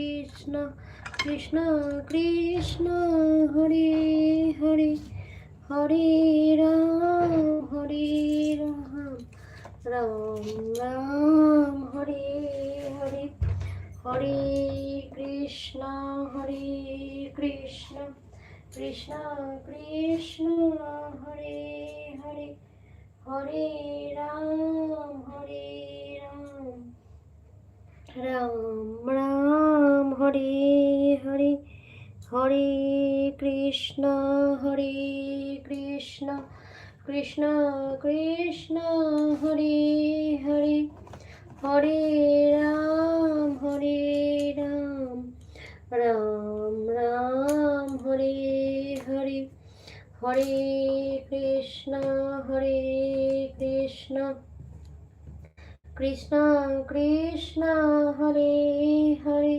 Krishna Krishna Krishna Hare Hare Hare Ram Ram Ram Hare Hare Hare Krishna Krishna Krishna Hare Hare Hare Ram Ram Ram Hare Hare Hare Krishna Krishna Krishna Hare Hare Hare Ram Ram Ram Hare Hare Hare Krishna Krishna Krishna Hare Hare